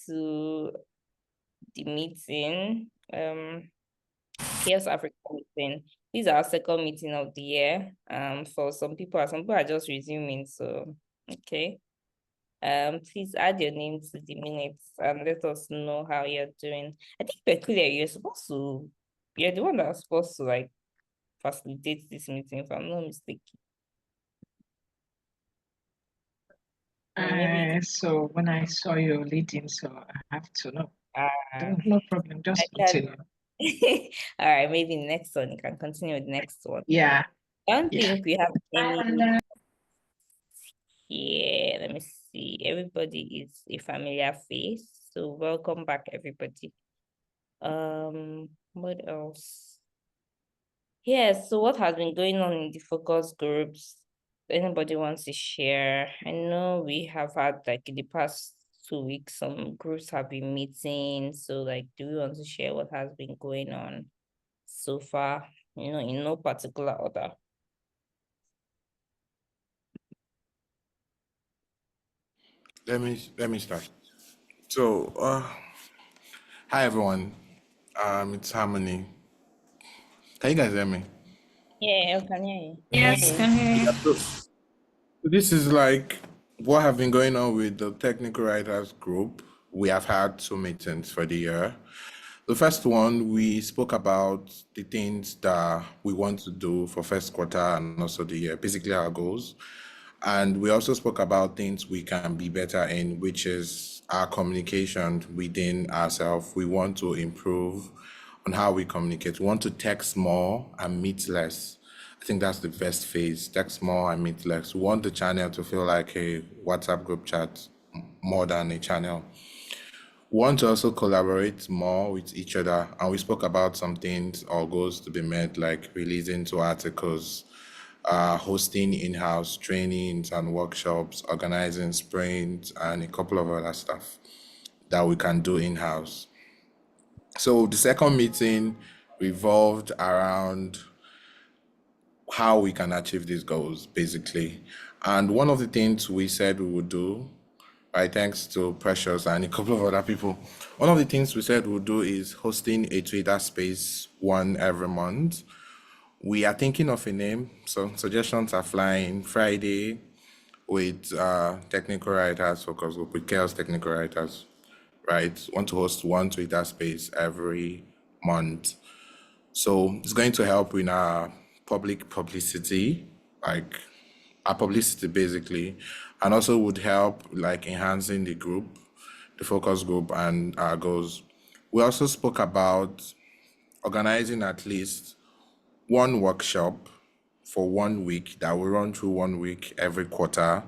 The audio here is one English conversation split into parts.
to the meeting, CHAOSS Africa meeting. This is our second meeting of the year. For some people are just resuming. So, okay. Please add your name to the minutes and let us know how you're doing. I think peculiar, you're the one that's supposed to like facilitate this meeting, if I'm not mistaken. Maybe So when I saw you leading, so I have to know. uh, No problem, I just can. continue. All right, maybe next one. You can continue with the next one. Yeah. I don't Yeah. think we have any. And Yeah, let me see. Everybody is a familiar face. So welcome back, everybody. What else? Yeah, so what has been going on in the focus groups? Anybody wants to share? I know we have had like in the past 2 weeks, some groups have been meeting. So like, do we want to share what has been going on so far? In no particular order. Let me start. So, hi everyone. It's Harmony. Can you guys hear me? Yeah, I can hear you. yes, can Yeah. you? So this is like what have been going on with the technical writers group. We have had 2 meetings for the year. The first one, we spoke about the things that we want to do for first quarter and also the year, basically our goals. And we also spoke about things we can be better in, which is our communication within ourselves. We want to improve on how we communicate. We want to text more and meet less. I think that's the best phase. Text more and meet less. We want the channel to feel like a WhatsApp group chat more than a channel. We want to also collaborate more with each other. And we spoke about some things or goals to be met, like releasing 2 articles, hosting in-house trainings and workshops, organizing sprints, and a couple of other stuff that we can do in-house. So the second meeting revolved around how we can achieve these goals, basically. And one of the things we said we would do, right, thanks to Precious and a couple of other people, one of the things we said we'll do is hosting a Twitter space one every month. We are thinking of a name, so suggestions are flying. Friday with technical writers focus group with chaos technical writers, right? Want to host one Twitter space every month. So it's going to help in our publicity, like our publicity basically, and also would help like enhancing the group, the focus group and our goals. We also spoke about organizing at least one workshop for 1 week that will run through 1 week every quarter.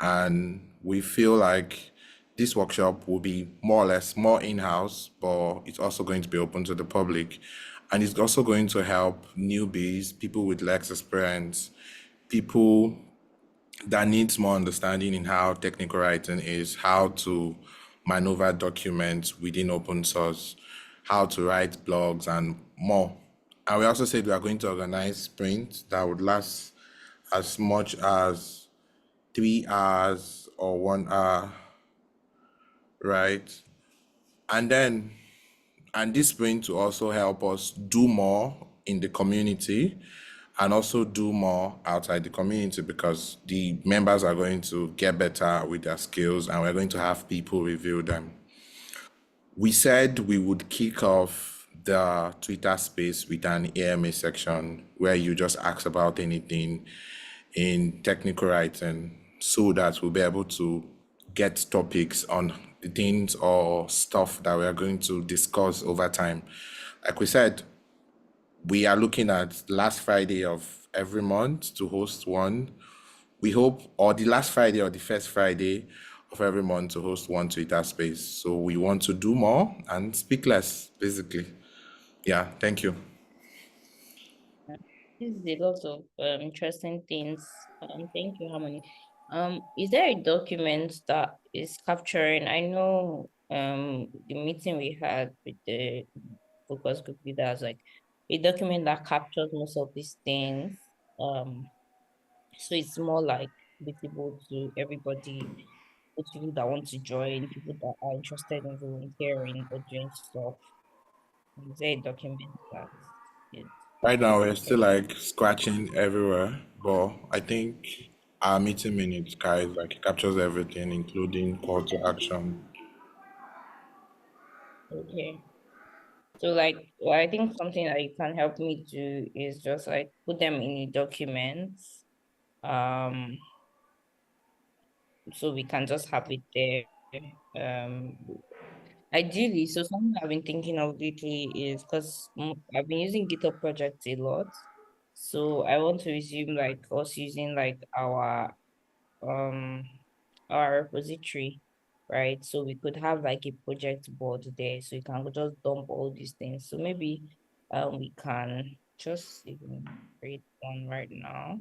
And we feel like this workshop will be more or less more in-house, but it's also going to be open to the public. And it's also going to help newbies, people with less experience, people that needs more understanding in how technical writing is, how to maneuver documents within open source, how to write blogs and more. And we also said we are going to organize sprints that would last as much as 3 hours or 1 hour, right? And this sprint to also help us do more in the community and also do more outside the community because the members are going to get better with their skills and we're going to have people review them. We said we would kick off the Twitter space with an AMA section where you just ask about anything in technical writing so that we'll be able to get topics on the things or stuff that we are going to discuss over time. Like we said, we are looking at last Friday of every month to host one. We hope, or the last Friday or the first Friday of every month to host one Twitter space. So we want to do more and speak less, basically. Yeah, thank you. This is a lot of interesting things. Thank you, Harmony. Is there a document that is capturing? I know the meeting we had with the focus group leaders, like a document that captures most of these things. So it's more like visible to everybody. people that want to join, people that are interested in volunteering or doing stuff. Is there a document that is Right now, we're still like scratching everywhere, but I think our meeting minutes, guys, like it captures everything, including call to action. okay? So like, well, I think something that you can help me do is just like put them in a document. Um, so we can just have it there. Um, Ideally, so something I've been thinking of lately is because I've been using GitHub projects a lot. So I want to resume like us using like um our repository, right? So we could have like a project board there so you can just dump all these things. So maybe we can just even create one right now.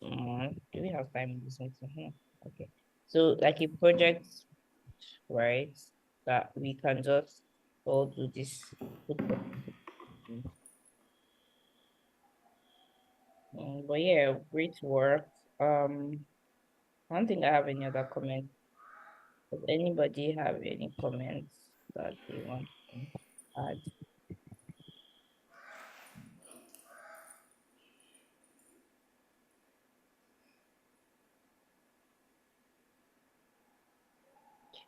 Do we have time in this meeting? Okay. So like a project, right? That we can just all do this. But yeah, great work. I don't think I have any other comments. Does anybody have any comments that they want to add?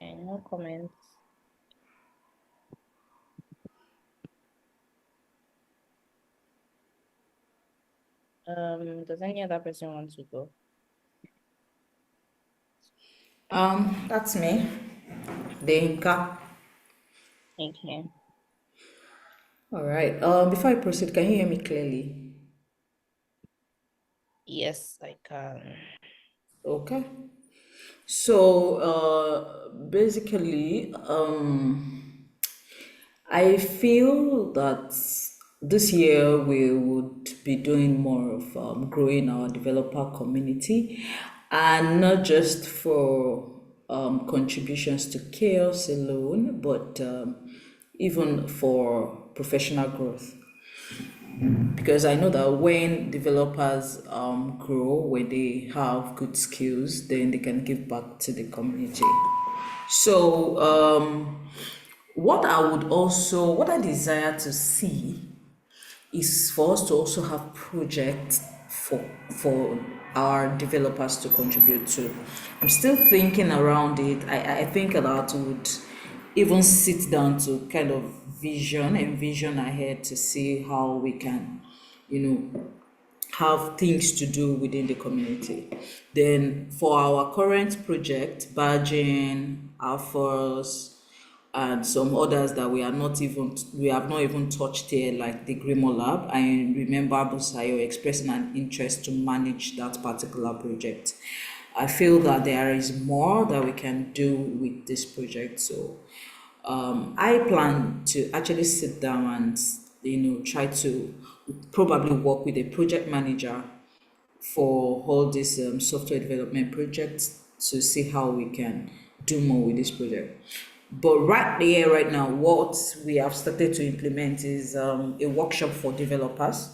Okay, no comments. Does any other person want to go? That's me, Denka. Okay. All right. Before I proceed, can you hear me clearly? Yes, I can. Okay. So, basically, I feel that this year we would be doing more of growing our developer community, and not just for contributions to chaos alone, but even for professional growth. Because I know that when developers grow, when they have good skills, then they can give back to the community. So, what I desire to see is for us to also have projects for our developers to contribute to. I'm still thinking around it. I think that would even sit down to kind of envision ahead to see how we can, you know, have things to do within the community. Then for our current project, badging, AFOS, and some others that we have not even touched here, like the Grimo Lab. I remember Busayo expressing an interest to manage that particular project. I feel that there is more that we can do with this project. So I plan to actually sit down and try to probably work with a project manager for all these software development projects to see how we can do more with this project. But right there, right now, what we have started to implement is a workshop for developers,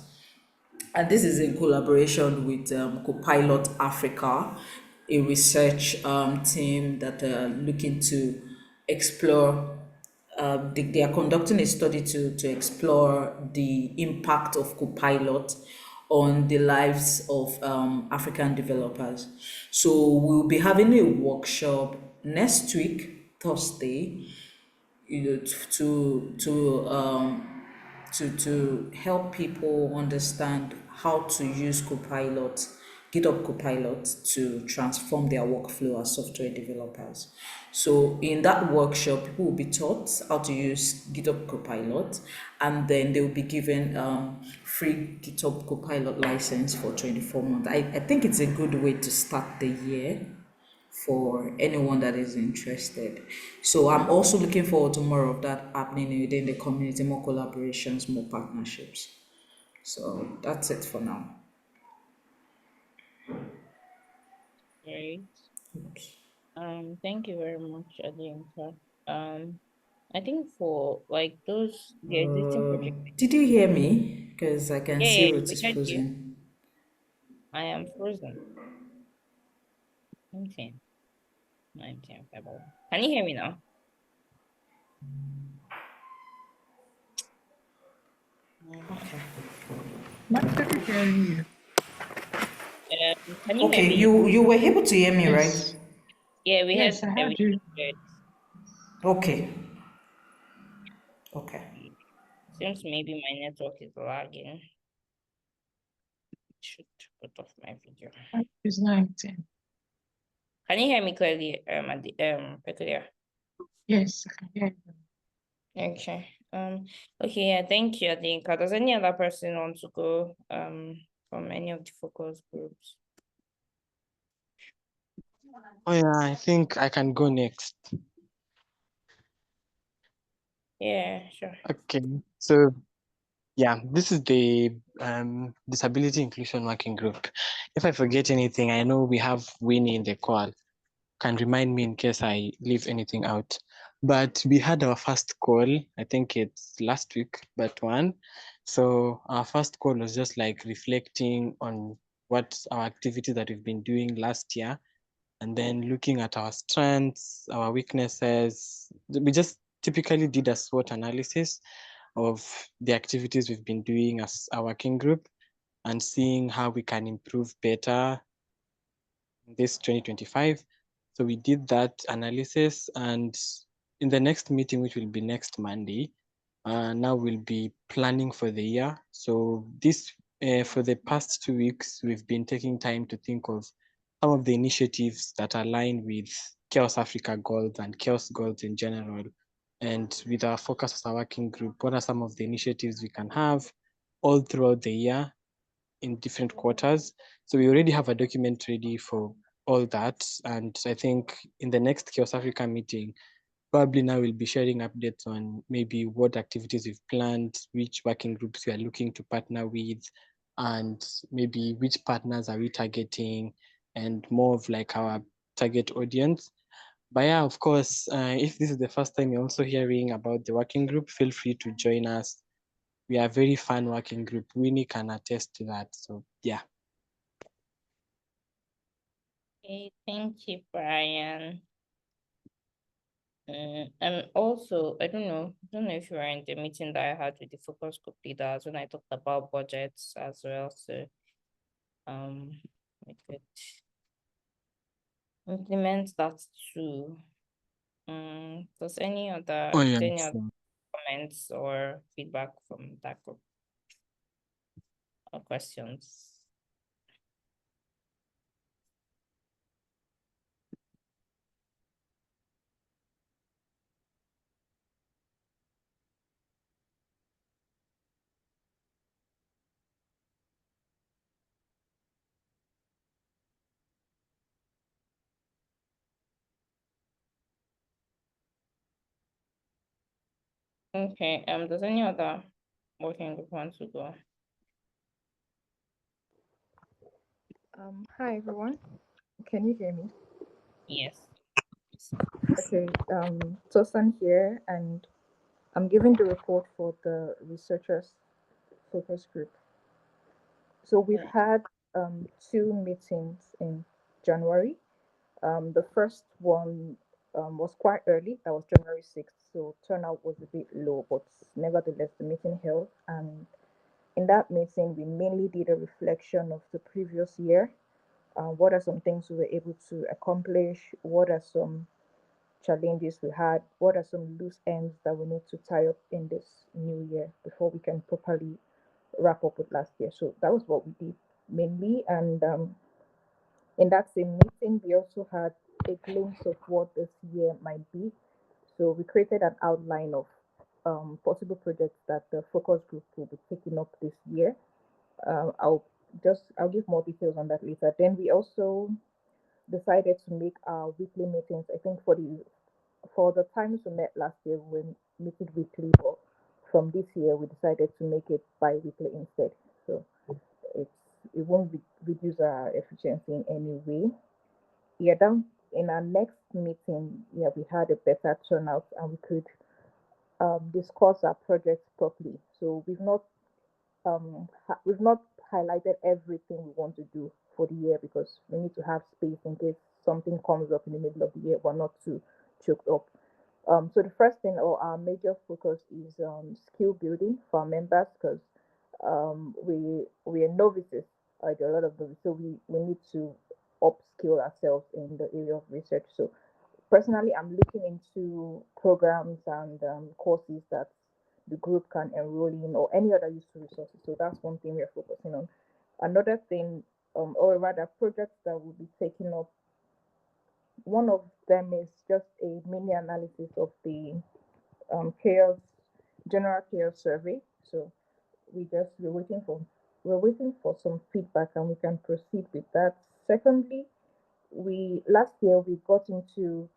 and this is in collaboration with Copilot Africa, a research team that are looking to explore. They are conducting a study to explore the impact of Copilot on the lives of African developers. So we'll be having a workshop next week, Thursday, to help people understand how to use Copilot, GitHub Copilot, to transform their workflow as software developers. So in that workshop, people will be taught how to use GitHub Copilot, and then they will be given free GitHub Copilot license for 24 months. I think it's a good way to start the year for anyone that is interested. So I'm also looking forward to more of that happening within the community, more collaborations, more partnerships. So that's it for now. Right. Thank you very much, Adinka. I think for like those the existing project. Did you hear me? Because I can Yeah, see yeah, Ruth we is heard you. frozen. I am frozen. Okay. 19 February. Can you hear me now? Okay. I'm still hearing you. Can you hear Okay, me? you were able to hear me, right? Yes. Yeah, we Yes, had I heard everything you. good. Okay. Okay. Seems maybe my network is lagging. Should put off my video. It's 19. Can you hear me clearly? Peculiar. Yes, I can hear you. Okay. Okay, yeah, thank you, Adinka. Does any other person want to go from any of the focus groups? Oh yeah, I think I can go next. Yeah, sure. Okay, so yeah, this is the disability inclusion working group. If I forget anything, I know we have Winnie in the call. Can remind me in case I leave anything out. But we had our first call, I think it's last week, but one. So our first call was just like reflecting on what our activity that we've been doing last year, and then looking at our strengths, our weaknesses. We just typically did a SWOT analysis of the activities we've been doing as a working group and seeing how we can improve better this 2025. So we did that analysis, and in the next meeting, which will be next Monday, now we'll be planning for the year. So this, for the past 2 weeks, we've been taking time to think of some of the initiatives that align with CHAOSS Africa goals and CHAOSS goals in general. And with our focus as a working group, what are some of the initiatives we can have all throughout the year in different quarters? So we already have a document ready for all that. And I think in the next CHAOSS Africa meeting, probably now we'll be sharing updates on maybe what activities we've planned, which working groups we are looking to partner with, and maybe which partners are we targeting, and more of like our target audience. But yeah, of course, if this is the first time you're also hearing about the working group, feel free to join us. We are a very fun working group. Winnie can attest to that. So yeah. Okay, thank you, Brian. And also, I don't know if you were in the meeting that I had with the focus group leaders when I talked about budgets as well. So we could implement that too. Does any other Oh is yeah. there any other comments or feedback from that group or questions? Okay, does any other working group want to go? Hi everyone. Can you hear me? Yes. Okay, Tosan here, and I'm giving the report for the researchers focus group. So we've had two meetings in January. The first one was quite early, that was January 6th, so turnout was a bit low, but nevertheless the meeting held. And in that meeting, we mainly did a reflection of the previous year. What are some things we were able to accomplish? What are some challenges we had? What are some loose ends that we need to tie up in this new year before we can properly wrap up with last year? So that was what we did mainly. And in that same meeting, we also had a glimpse of what this year might be. So we created an outline of possible projects that the focus group will be taking up this year. I'll give more details on that later. Then we also decided to make our weekly meetings. I think for the times we met last year, we were meeting weekly, but from this year we decided to make it bi-weekly instead. So it won't reduce our efficiency in any way. Yeah, down in our next meeting, yeah, we had a better turnout and we could discuss our projects properly. So we've not highlighted everything we want to do, for the year, because we need to have space in case something comes up in the middle of the year. We're not too choked up. So the first thing, or our major focus, is skill building for our members, because we are novices. There are a lot of novices, so we need to upskill ourselves in the area of research. So personally, I'm looking into programs and courses that the group can enroll in, or any other useful resources. So that's one thing we're focusing on. Another thing, or rather, projects that will be taking up. One of them is just a mini analysis of the chaos general chaos survey. So we're waiting for some feedback, and we can proceed with that. Secondly, we last year we got into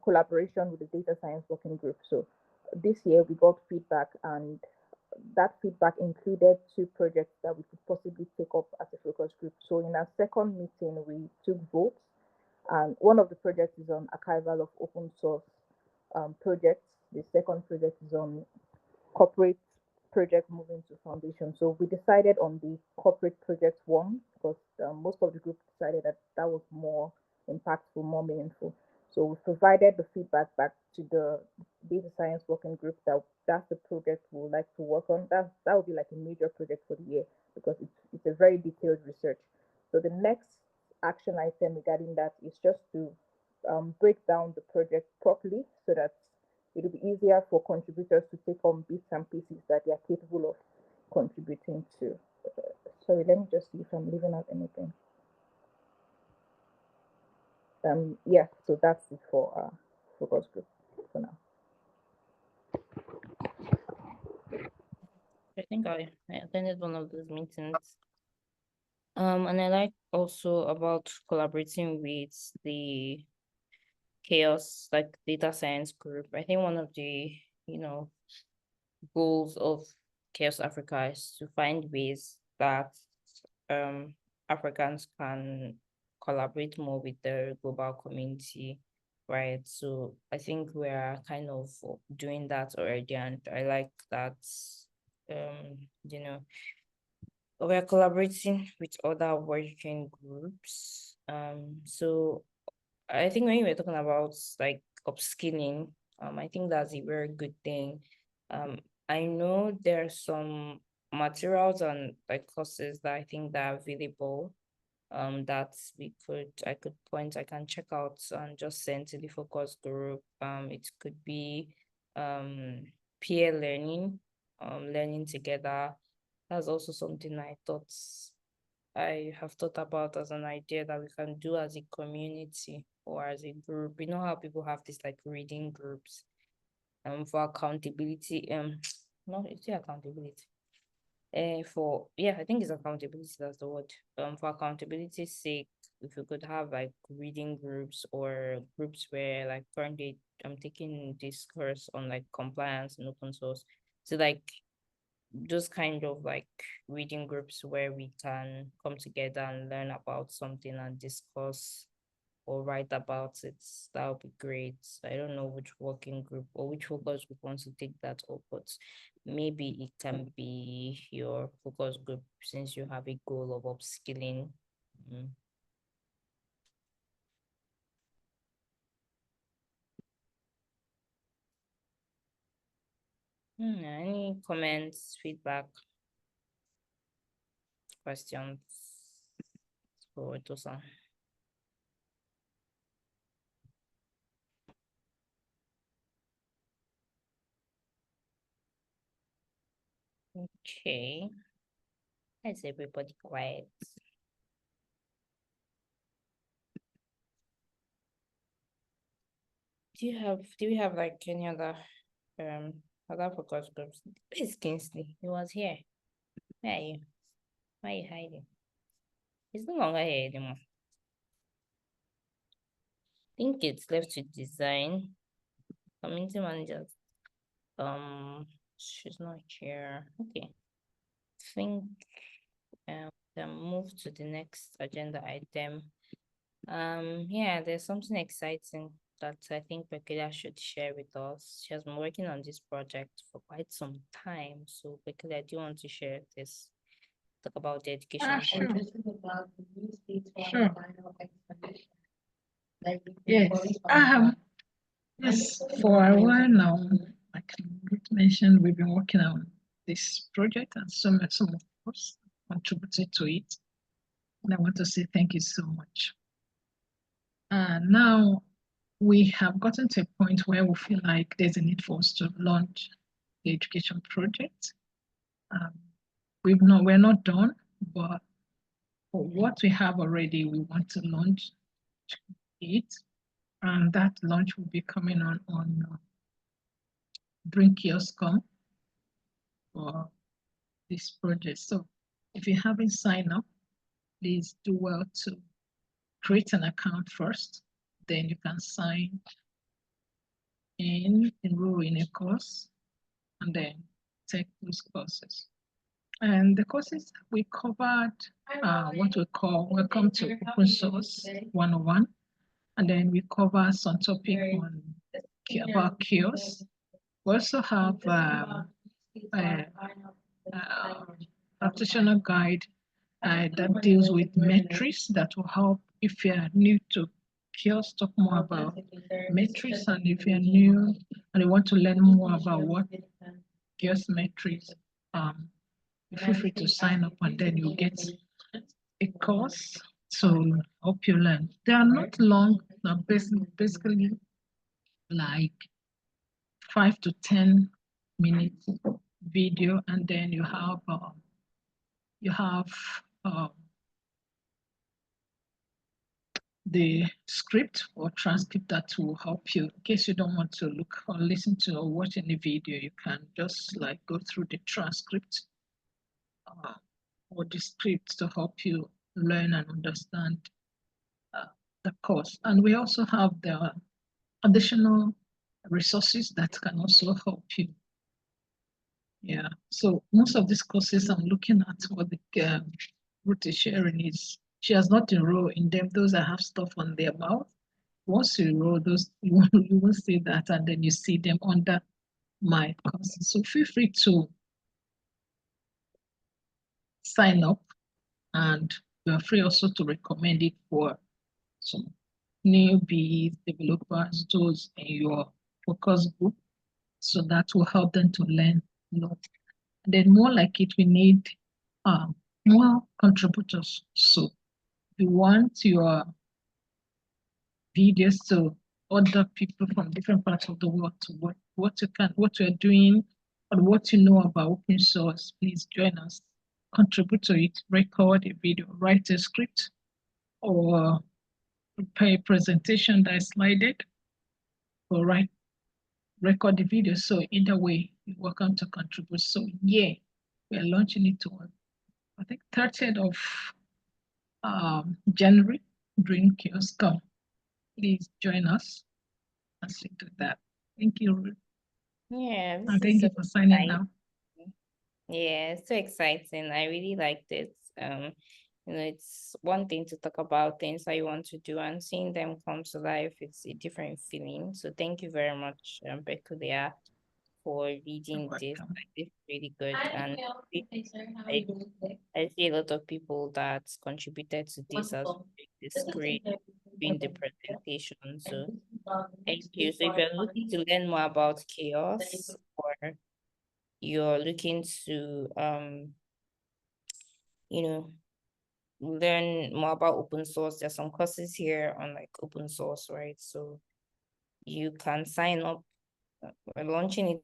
collaboration with the data science working group. So this year we got feedback, and that feedback included two projects that we could possibly take up as a focus group. So in our second meeting, we took votes, and one of the projects is on archival of open source projects. The second project is on corporate project moving to foundation. So we decided on the corporate project one, because most of the group decided that that was more impactful, more meaningful. So we provided the feedback back to the data science working group that that's the project we would like to work on. That would be like a major project for the year, because it's a very detailed research. So the next action item regarding that is just to break down the project properly, so that it'll be easier for contributors to take on bits and pieces that they are capable of contributing to. Sorry, let me just see if I'm leaving out anything. Yeah, so that's it for our focus group for now. I think I attended one of those meetings. And I like also about collaborating with the CHAOSS, like data science group. I think one of the, goals of CHAOSS Africa is to find ways that Africans can collaborate more with the global community, right? So I think we're kind of doing that already, and I like that, we're collaborating with other working groups. So I think when you were talking about like upskilling, I think that's a very good thing. I know there are some materials and like courses that I think that are available, that I can check out and just send to the focus group. It could be peer learning, learning together. That's also something I have thought about as an idea that we can do as a community or as a group. You know how people have this like reading groups for accountability. Not it's accountability. I think it's accountability, that's the word. For accountability's sake, if we could have like reading groups or groups where like currently I'm taking this course on like compliance and open source. So like those kind of like reading groups where we can come together and learn about something and discuss or write about it, that would be great. I don't know which working group or which focus group wants to take that up, but maybe it can be your focus group since you have a goal of upskilling. Any comments, feedback, questions for Tosan? Okay. Is everybody quiet? Do we have like any other focus groups? It's Kingsley. He was here. Where are you? Why are you hiding? He's no longer here anymore. I think it's left to design. Community managers. She's not here. Okay. I think then move to the next agenda item. Yeah, there's something exciting that I think Bekelia should share with us. She has been working on this project for quite some time. So Bekelia, do you want to share this talk about the education Sure. project. Sure. Yes. Yes, for a while now, like Ruth mentioned, we've been working on this project and some of us contributed to it. And I want to say thank you so much. Now we have gotten to a point where we feel like there's a need for us to launch the education project. We're not done, but for what we have already, we want to launch it. And that launch will be coming on Bring CHAOSS for this project. So if you haven't signed up, please do well to create an account first. Then you can sign in, enroll in a course, and then take those courses. And the courses we covered what we call Welcome to Open Source 101. And then we cover some topic about CHAOSS. We also have practitioner guide that deals with metrics that will help if you're new to CHAOSS, talk more about metrics, and if you're new and you want to learn more about what CHAOSS metrics, feel free to sign up and then you'll get a course to help you learn. They are not long, they're basically like 5 to 10 minutes video, and then you have the script or transcript that will help you. In case you don't want to look or listen to or watch any video, you can just like go through the transcript or the script to help you learn and understand the course. And we also have the additional resources that can also help you. Yeah, so most of these courses I'm looking at what the Ruth is sharing is she has not enrolled in them. Those that have stuff on their mouth. Once you enroll those, you will see that, and then you see them under my courses. So feel free to sign up, and we are free also to recommend it for some newbies, developers, those in your focus group, so that will help them to learn a lot. Then more like it, we need more contributors. So you want your videos to other people from different parts of the world to what you're doing and what you know about open source, please join us. Contribute to it, record a video, write a script, or prepare a presentation that is slided, or record the video. So either way, you're welcome to contribute. So yeah, we're launching it on, I think, 30th of January during CHAOSS. Please join us and see to that. Thank you, Ruth. Yeah, And thank you for signing up. Yeah, it's so exciting. I really like this. It's one thing to talk about things that you want to do, and seeing them come to life, it's a different feeling. So thank you very much, Bekulia, for reading this. It's really good. And I see a lot of people that contributed to this as the screen, doing the presentation. So thank you. So if you're looking to learn more about CHAOSS, or you're looking to learn more about open source, there's some courses here on like open source, right? So you can sign up. We're launching it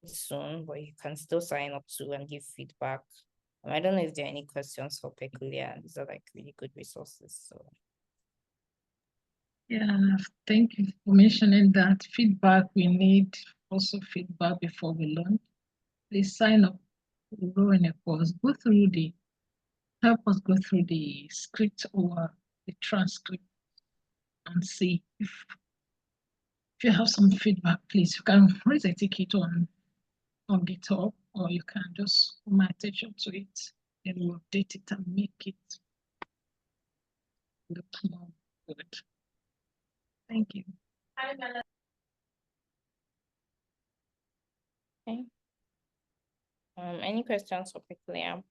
soon, but you can still sign up too and give feedback. I don't know if there are any questions for Peculiar. These are like really good resources. So yeah, thank you for mentioning that. Feedback, we need also feedback before we launch. Please sign up, enroll in a course, help us go through the script or the transcript and see if you have some feedback. Please, you can raise a ticket on GitHub, or you can just put my attention to it and we'll update it and make it look more good. Thank you. okay. Any questions for Peculiar?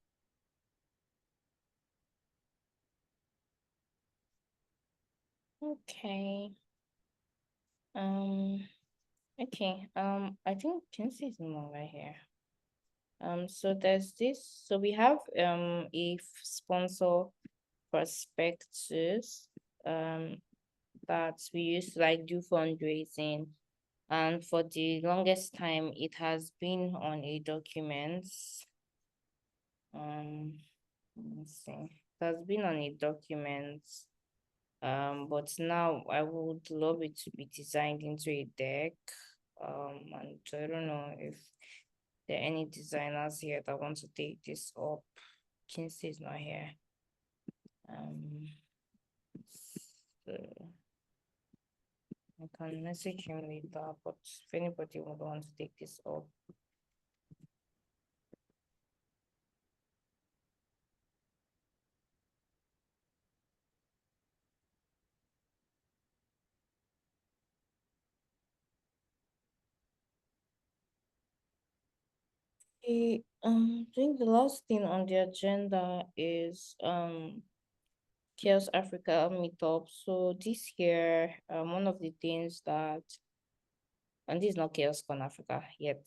Okay. Okay. I think can see is more right here. So there's this. So we have a sponsor prospectus that we use to like do fundraising, and for the longest time it has been on a document. Let's see. It has been on a document. But now I would love it to be designed into a deck. And I don't know if there are any designers here that want to take this up. Kinsey is not here. So I can message him later, but if anybody would want to take this up. I think the last thing on the agenda is CHAOSS Africa meetup. So this year, one of the things that, and this is not CHAOSS Con Africa yet.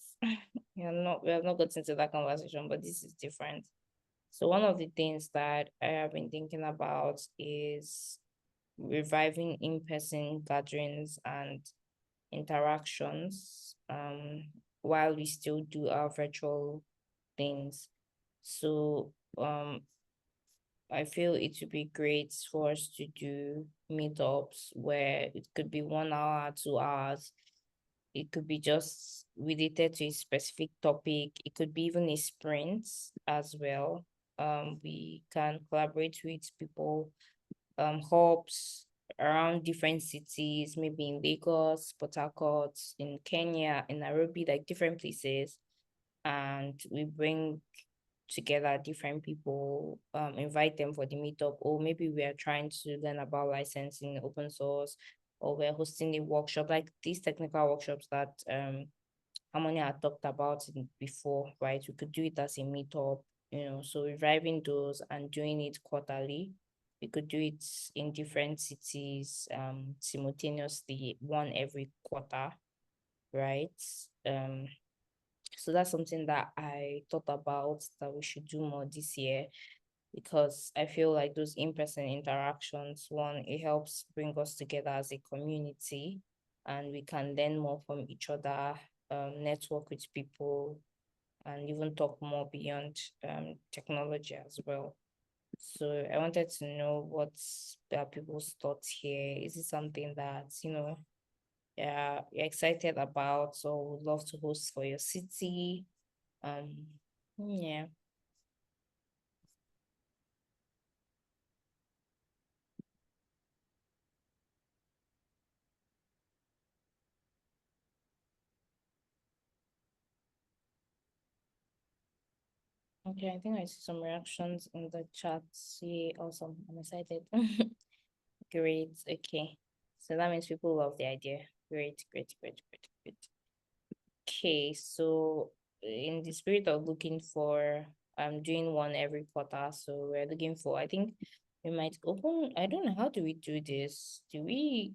we have not gotten into that conversation, but this is different. So one of the things that I have been thinking about is reviving in-person gatherings and interactions while we still do our virtual things. So I feel it would be great for us to do meetups where it could be 1 hour, 2 hours. It could be just related to a specific topic. It could be even a sprint as well. We can collaborate with people, hubs around different cities, maybe in Lagos, Port Harcourt, in Kenya, in Nairobi, like different places. And we bring together different people, invite them for the meetup, or maybe we are trying to learn about licensing, open source, or we're hosting a workshop, like these technical workshops that Harmony had talked about before, right? We could do it as a meetup, so reviving those and doing it quarterly. We could do it in different cities simultaneously, one every quarter, right? So that's something that I thought about that we should do more this year, because I feel like those in-person interactions, one, it helps bring us together as a community, and we can learn more from each other, network with people, and even talk more beyond technology as well. So I wanted to know what's people's thoughts here. Is it something that, you're excited about, or would love to host for your city? Yeah. Okay, I think I see some reactions in the chat. Yeah, awesome. I'm excited. Great. Okay. So that means people love the idea. Great, great, great, great, great. Okay, so in the spirit of looking for, I'm doing one every quarter. So we're looking for, I think we might open, I don't know, how do we do this? Do we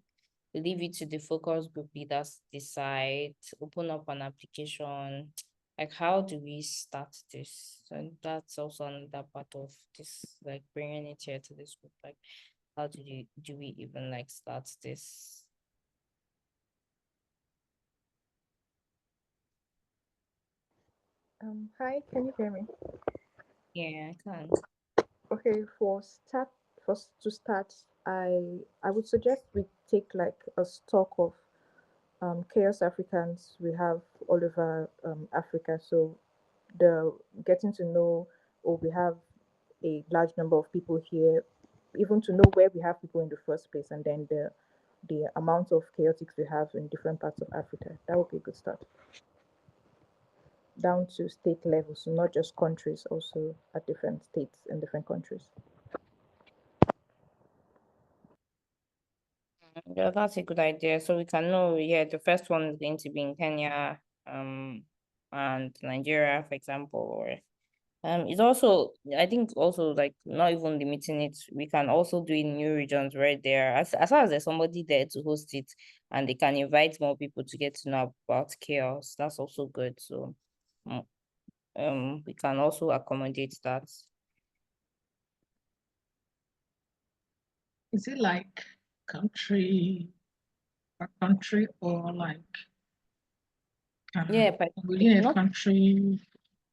leave it to the focus group leaders decide, open up an application? Like, how do we start this? And that's also another part of this, like bringing it here to this group. Like, how do we even like start this? Hi, can you hear me? Yeah, I can. Okay, to start, I would suggest we take like a stock of chaos Africans we have all over Africa. So the getting to know, or we have a large number of people here, even to know where we have people in the first place, and then the amount of chaotics we have in different parts of Africa. That would be a good start. Down to state level, so not just countries, also at different states and different countries. Yeah, that's a good idea. So we can know, yeah, the first one is going to be in Kenya, and Nigeria, for example, or It's also, I think also like not even limiting it, we can also do in new regions right there. As far as there's somebody there to host it and they can invite more people to get to know about CHAOSS, that's also good. So we can also accommodate that. Is it like country per country or like Yeah, but within a not country?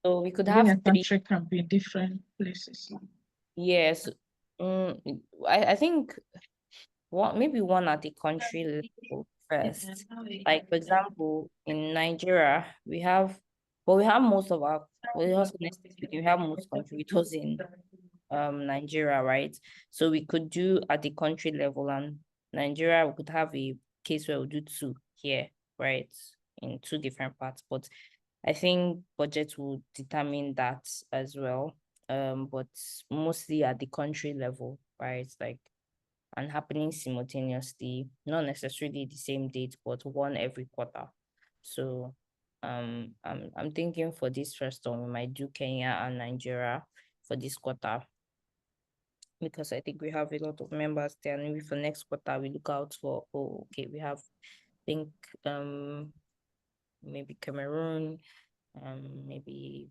so we could Within have a three. country can be different places. Yes. I think maybe one at the country level first. Like for example, in Nigeria, we have most of our, well, honestly speaking, we have most contributors in Nigeria, right? So we could do at the country level, and Nigeria, we could have a case where we do two here, right? In two different parts. But I think budget will determine that as well. But mostly at the country level, right? Like, and happening simultaneously, not necessarily the same date, but one every quarter. So I'm thinking for this first one, we might do Kenya and Nigeria for this quarter, because I think we have a lot of members there. And maybe for next quarter, we look out for, oh, okay, we have, I think, maybe Cameroon, maybe,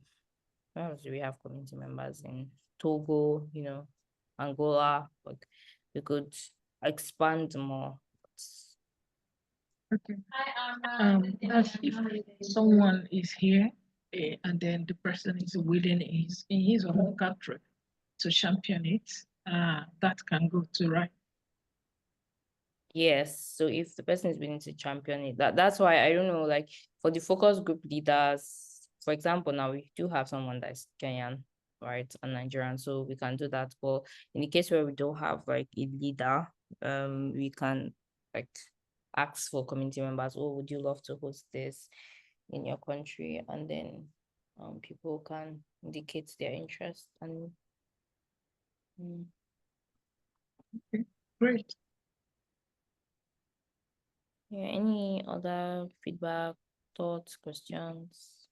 what else do we have community members in? Togo, Angola, like we could expand more. Okay. That's if someone is here and then the person is willing is in his or her country to champion it, that can go to right. Yes, so if the person is willing to champion it, that's why I don't know, like for the focus group leaders, for example, now we do have someone that's Kenyan, right, and Nigerian, so we can do that. But in the case where we don't have like a leader, we can like ask for community members, oh, would you love to host this in your country? And then people can indicate their interest and Okay, great. yeah, any other feedback, thoughts, questions,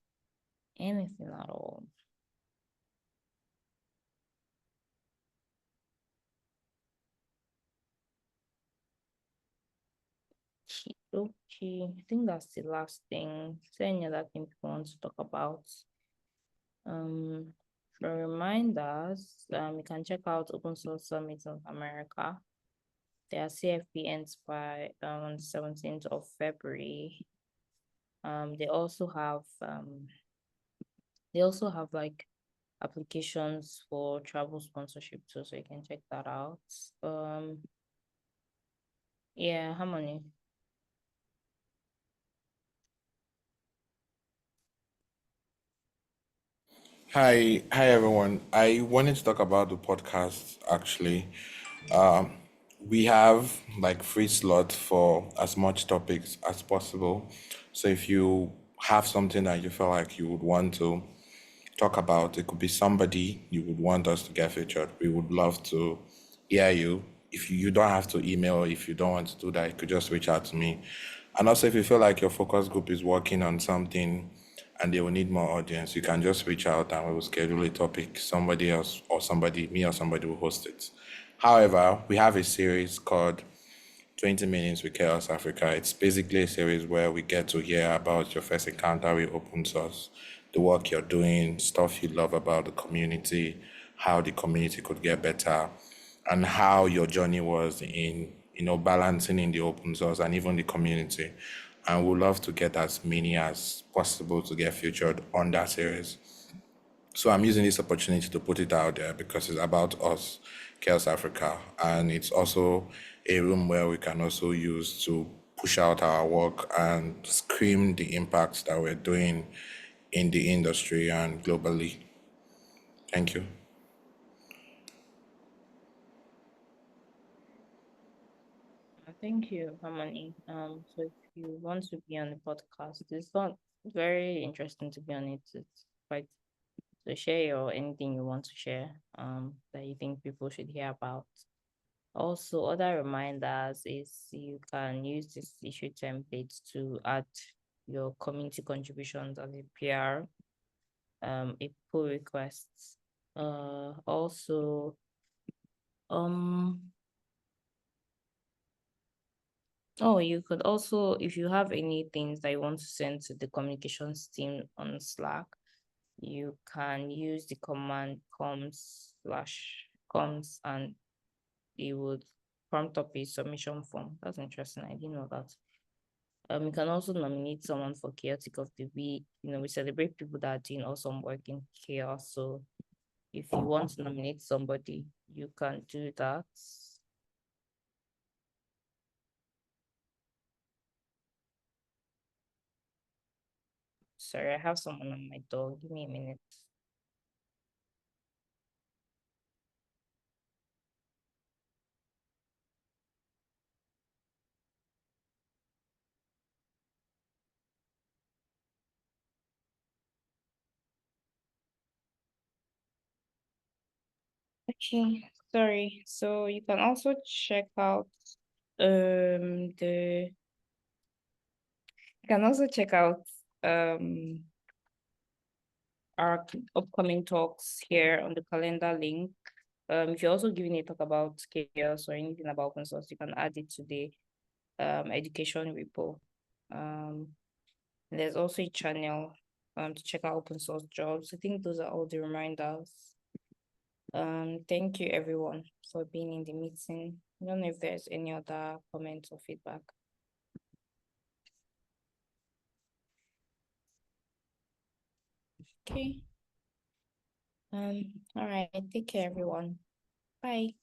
anything at all? Okay, I think that's the last thing. Is there any other thing people want to talk about? For reminders, you can check out Open Source Summit of America. Their CFP ends by on the 17th of February. They also have like applications for travel sponsorship too, so you can check that out. Yeah, Harmony. Hi everyone. I wanted to talk about the podcast actually. Um, we have like free slot for as much topics as possible. So if you have something that you feel like you would want to talk about, it could be somebody you would want us to get featured. We would love to hear you. If you don't have to email, if you don't want to do that, you could just reach out to me. And also, if you feel like your focus group is working on something and they will need more audience, you can just reach out and we will schedule a topic. Somebody else or somebody, me or somebody will host it. However, we have a series called 20 Minutes with CHAOSS Africa. It's basically a series where we get to hear about your first encounter with open source, the work you're doing, stuff you love about the community, how the community could get better, and how your journey was in, balancing in the open source and even the community. And we'd love to get as many as possible to get featured on that series. So I'm using this opportunity to put it out there because it's about us, Chaos Africa, and it's also a room where we can also use to push out our work and scream the impacts that we're doing in the industry and globally. Thank you. Thank you, Harmony. So if you want to be on the podcast, it's not very interesting to be on it. It's quite to share or anything you want to share that you think people should hear about. Also, other reminders is you can use this issue template to add your community contributions as a PR. a pull request. Also, oh, you could also, if you have any things that you want to send to the communications team on Slack, you can use the command comms and it would prompt up a submission form. That's interesting. I didn't know that. You can also nominate someone for chaotic of the week. We celebrate people that are doing awesome work in chaos. So if you want to nominate somebody, you can do that. Sorry, I have someone on my door. Give me a minute. Okay, sorry. So you can also check out the you can also check out our upcoming talks here on the calendar link. If you're also giving a talk about chaos or anything about open source, you can add it to the education repo. There's also a channel to check out open source jobs. I think those are all the reminders. Thank you everyone for being in the meeting. I don't know if there's any other comments or feedback. Okay. All right, take care everyone. Bye.